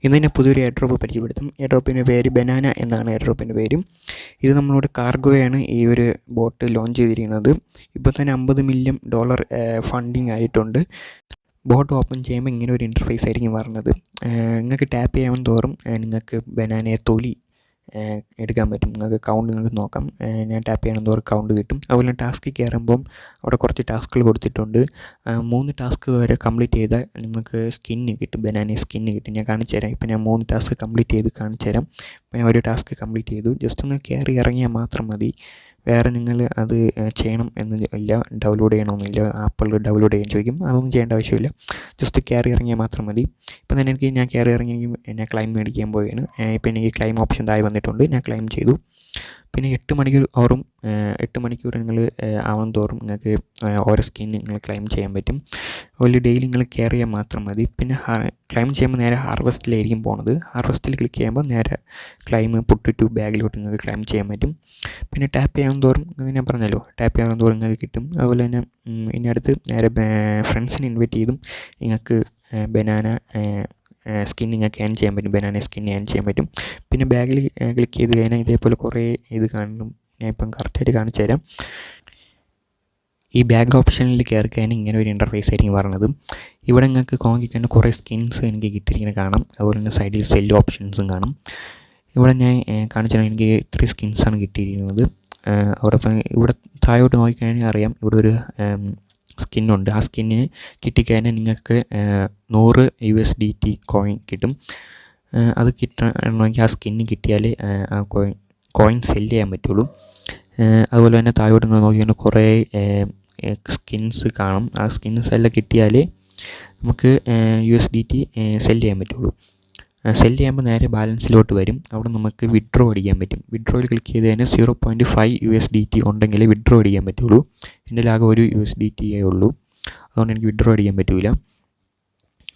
ഇന്ന് തന്നെ പുതിയൊരു എയർ ഡ്രോപ്പ് പരിചയപ്പെടുത്തും. എയർ ഡ്രോപ്പിൻ്റെ പേര് ബനാന എന്നാണ്. എയർ ഡ്രോപ്പിൻ്റെ പേര്. ഇത് നമ്മളോട് കാർഗോയാണ് ഈ ഒരു ബോട്ട് ലോഞ്ച് ചെയ്തിരിക്കുന്നത്. ഇപ്പോൾ തന്നെ $50 മില്യൺ ഫണ്ടിങ് ആയിട്ടുണ്ട്. ബോട്ട് ഓപ്പൺ ചെയ്യുമ്പോൾ ഇങ്ങനെ ഒരു ഇൻ്റർഫേസ് ആയിരിക്കും വരുന്നത്. നിങ്ങൾക്ക് ടാപ്പ് ചെയ്യാൻ തോറും നിങ്ങൾക്ക് ബനാനയെ തൊലി എടുക്കാൻ പറ്റും. നിങ്ങൾക്ക് കൗണ്ട് നിങ്ങൾക്ക് നോക്കാം. ഞാൻ ടാപ്പ് ചെയ്യണം തോറും കൗണ്ട് കിട്ടും. അതുപോലെ ടാസ്കിൽ കയറുമ്പം അവിടെ കുറച്ച് ടാസ്കുകൾ കൊടുത്തിട്ടുണ്ട്. 3 ടാസ്ക് വരെ കംപ്ലീറ്റ് ചെയ്താൽ നിങ്ങൾക്ക് സ്കിന്ന് കിട്ടും, ബനാന സ്കിന്ന് കിട്ടും. ഞാൻ കാണിച്ചു തരാം. ഇപ്പോൾ ഞാൻ 3 ടാസ്ക് കംപ്ലീറ്റ് ചെയ്ത് കാണിച്ചു തരാം. ഇപ്പോൾ ഞാൻ ഒരു ടാസ്ക് കംപ്ലീറ്റ് ചെയ്തു. ജസ്റ്റ് ഒന്ന് കയറി ഇറങ്ങിയാൽ മാത്രം മതി. വേറെ നിങ്ങൾ അത് ചെയ്യണം എന്ന് ഇല്ല, ഡൗൺലോഡ് ചെയ്യണമെന്നില്ല. ആപ്പിൾ ഡൗൺലോഡ് ചെയ്യാൻ ചോദിക്കും, അതൊന്നും ചെയ്യേണ്ട ആവശ്യമില്ല. ജസ്റ്റ് കയറി ഇറങ്ങിയാൽ മാത്രം മതി. ഇപ്പം തന്നെ ഞാൻ കയറി ഇറങ്ങി എന്നെ ക്ലൈം മേടിക്കാൻ പോവുകയാണ്. ഇപ്പം എനിക്ക് ക്ലൈം ഓപ്ഷൻ താഴെ വന്നിട്ടുണ്ട്. ഞാൻ ക്ലൈം ചെയ്തു. പിന്നെ 8 മണിക്കൂർ നിങ്ങൾ ആവും തോറും നിങ്ങൾക്ക് ഓരോ സ്കിൻ നിങ്ങൾ ക്ലൈം ചെയ്യാൻ പറ്റും. അതുപോലെ ഡെയിലി നിങ്ങൾ കെയർ ചെയ്യാൻ മാത്രം മതി. പിന്നെ ക്ലൈം ചെയ്യുമ്പോൾ നേരെ ഹാർവസ്റ്റിലായിരിക്കും പോണത്. ഹാർവസ്റ്റിൽ ക്ലിക്ക് ചെയ്യുമ്പോൾ നേരെ ക്ലൈം പുട്ട് ടു ബാഗിലോട്ട് നിങ്ങൾക്ക് ക്ലൈം ചെയ്യാൻ പറ്റും. പിന്നെ ടാപ്പ് ചെയ്യാൻ തോറും ഞാൻ പറഞ്ഞല്ലോ, ടാപ്പ് ചെയ്യാൻ തോറും നിങ്ങൾക്ക് കിട്ടും. അതുപോലെ തന്നെ ഇനി അടുത്ത് നേരെ ഫ്രണ്ട്സിനെ ഇൻവൈറ്റ് ചെയ്തും നിങ്ങൾക്ക് ബനാന സ്കിൻ നിങ്ങൾക്ക് ഏൺ ചെയ്യാൻ പറ്റും. ബനാന സ്കിൻ ഏൺ ചെയ്യാൻ പറ്റും. പിന്നെ ബാഗിൽ ക്ലിക്ക് ചെയ്ത് കഴിഞ്ഞാൽ ഇതേപോലെ കുറേ ഇത് കാണും. ഞാൻ ഇപ്പം കറക്റ്റായിട്ട് കാണിച്ചു തരാം. ഈ ബാഗ് ഓപ്ഷനിൽ കയറി കഴിഞ്ഞാൽ ഇങ്ങനെ ഒരു ഇൻ്റർഫേസ് ആയിരിക്കും പറഞ്ഞത്. ഇവിടെ നിങ്ങൾക്ക് നോക്കിക്കഴിഞ്ഞാൽ കുറേ സ്കിൻസ് എനിക്ക് കിട്ടിയിരിക്കുന്നത് കാണാം. അതുപോലെ തന്നെ സൈഡിൽ സെല്ല് ഓപ്ഷൻസും കാണും. ഇവിടെ ഞാൻ കാണിച്ചാൽ എനിക്ക് 3 സ്കിൻസാണ് കിട്ടിയിരിക്കുന്നത്. ഇവിടെ താഴോട്ട് നോക്കിക്കഴിഞ്ഞാൽ അറിയാം ഇവിടെ ഒരു സ്കിന്നുണ്ട്. ആ സ്കിന്നിന് കിട്ടിക്കഴിഞ്ഞാൽ നിങ്ങൾക്ക് 100 USDT കോയിൻ കിട്ടും. അത് കിട്ടണമെങ്കിൽ ആ സ്കിന്ന് കിട്ടിയാൽ ആ കോയിൻ സെല്ല് ചെയ്യാൻ പറ്റുള്ളൂ. അതുപോലെ തന്നെ താഴോട്ട് നിങ്ങൾ നോക്കിക്കഴിഞ്ഞാൽ കുറേ സ്കിൻസ് കാണും. ആ സ്കിൻസ് എല്ലാം കിട്ടിയാൽ നമുക്ക് USDT സെല്ല് ചെയ്യാൻ പറ്റുള്ളൂ. സെല്ല് ചെയ്യുമ്പോൾ നേരെ ബാലൻസിലോട്ട് വരും. അവിടെ നമുക്ക് വിഡ്രോ അടിക്കാൻ പറ്റും. വിഡ്രോയിൽ ക്ലിക്ക് ചെയ്ത് കഴിഞ്ഞാൽ 0.5 USDT ഉണ്ടെങ്കിലേ വിഡ്രോ അടിക്കാൻ പറ്റുള്ളൂ. എൻ്റെ ആകെ 1 USDT ഉള്ളൂ. അതുകൊണ്ട് എനിക്ക് വിഡ്രോ അടിക്കാൻ പറ്റില്ല.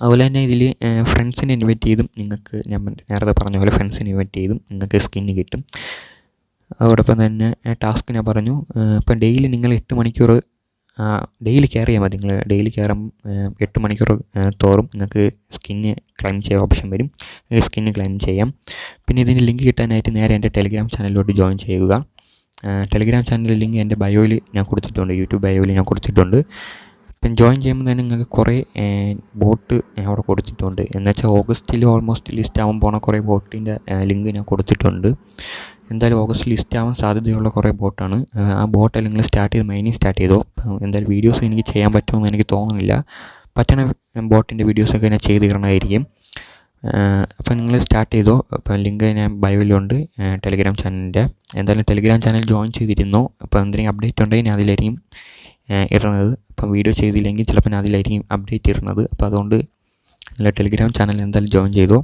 അതുപോലെ തന്നെ ഇതിൽ ഫ്രണ്ട്സിനെ ഇൻവൈറ്റ് ചെയ്തും നിങ്ങൾക്ക് ഞാൻ നേരത്തെ പറഞ്ഞ പോലെ ഫ്രണ്ട്സിനെ ഇൻവൈറ്റ് ചെയ്തും നിങ്ങൾക്ക് സ്കിന്ന് കിട്ടും. അതോടൊപ്പം തന്നെ ടാസ്ക് ഞാൻ പറഞ്ഞു. ഇപ്പം ഡെയിലി നിങ്ങൾ 8 മണിക്കൂർ ഡെയിലി കെയർ ചെയ്യാൻ മതി. നിങ്ങൾ ഡെയിലി കയറും 8 മണിക്കൂർ തോറും നിങ്ങൾക്ക് സ്കിന്ന് ക്ലൈം ചെയ്യാൻ ഓപ്ഷൻ വരും. സ്കിന്ന് ക്ലൈം ചെയ്യാം. പിന്നെ ഇതിന് ലിങ്ക് കിട്ടാനായിട്ട് നേരെ എൻ്റെ ടെലിഗ്രാം ചാനലിലോട്ട് ജോയിൻ ചെയ്യുക. ടെലിഗ്രാം ചാനലിൽ ലിങ്ക് എൻ്റെ ബയോയിൽ ഞാൻ കൊടുത്തിട്ടുണ്ട്, യൂട്യൂബ് ബയോയിൽ ഞാൻ കൊടുത്തിട്ടുണ്ട്. ഇപ്പം ജോയിൻ ചെയ്യുമ്പോൾ തന്നെ നിങ്ങൾക്ക് കുറേ ബോട്ട് അവിടെ കൊടുത്തിട്ടുണ്ട്. എന്നുവെച്ചാൽ ഓഗസ്റ്റിൽ ഓൾമോസ്റ്റ് ലിസ്റ്റ് ആവാൻ പോണ കുറേ ബോട്ടിൻ്റെ ലിങ്ക് ഞാൻ കൊടുത്തിട്ടുണ്ട്. എന്തായാലും ഓഗസ്റ്റ് ലിസ്റ്റ് ആവാൻ സാധ്യതയുള്ള കുറേ ബോട്ടാണ്. ആ ബോട്ടെല്ലാം നിങ്ങൾ മൈനിങ് സ്റ്റാർട്ട് ചെയ്തോ. എന്തായാലും വീഡിയോസ് എനിക്ക് ചെയ്യാൻ പറ്റുമെന്ന് എനിക്ക് തോന്നുന്നില്ല. പറ്റണ ബോട്ടിൻ്റെ വീഡിയോസൊക്കെ ഞാൻ ചെയ്ത് തരണമായിരിക്കും. അപ്പോൾ നിങ്ങൾ സ്റ്റാർട്ട് ചെയ്തോ. അപ്പോൾ ലിങ്ക് ഞാൻ ബയോയിലുണ്ട് ടെലിഗ്രാം ചാനലിൻ്റെ. എന്തായാലും ടെലിഗ്രാം ചാനൽ ജോയിൻ ചെയ്തിരുന്നോ. അപ്പോൾ എന്തെങ്കിലും അപ്ഡേറ്റ് ഉണ്ടെങ്കിൽ ഞാൻ അതിലായിരിക്കും ഇടുന്നത്. അപ്പം വീഡിയോ ചെയ്തില്ലെങ്കിൽ ചിലപ്പോൾ ഞാൻ അതിലായിരിക്കും അപ്ഡേറ്റ് ഇടുന്നത്. അപ്പോൾ അതുകൊണ്ട് ടെലിഗ്രാം ചാനൽ എന്തായാലും ജോയിൻ ചെയ്തോ.